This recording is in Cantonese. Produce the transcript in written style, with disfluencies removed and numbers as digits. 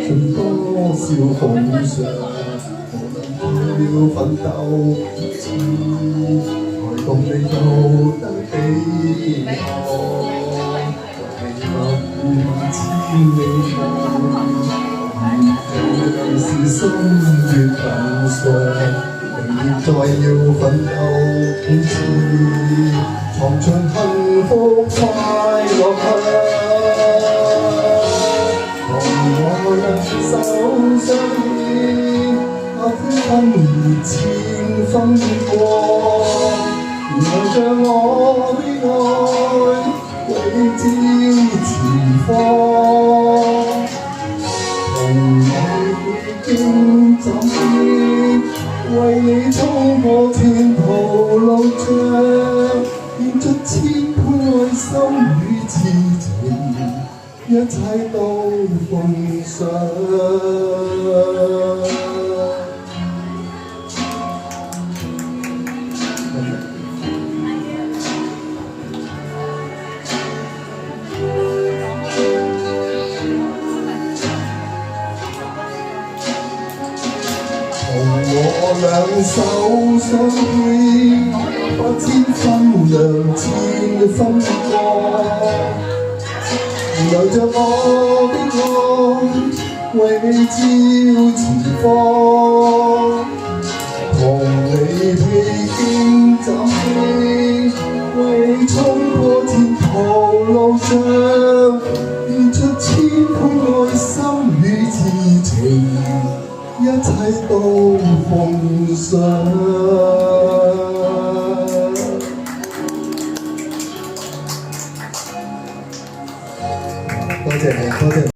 盡多少夢想，要奮鬥，才共你有得比我。千里路，是心血焚上，明再要奮鬥幾次，闖出幸福快樂手相牽，分而前分過，來將我的愛為照前方，同你經走遍，為你衝破天途路障，獻出千般愛心與痴情。一切都奉上。同我兩手相牽，把千分兩千分過。來着我的愛，為你照前方，同你披荊斬棘，為你衝破天途路障，獻出千般愛心與痴情，一切都奉上。多謝你，多謝。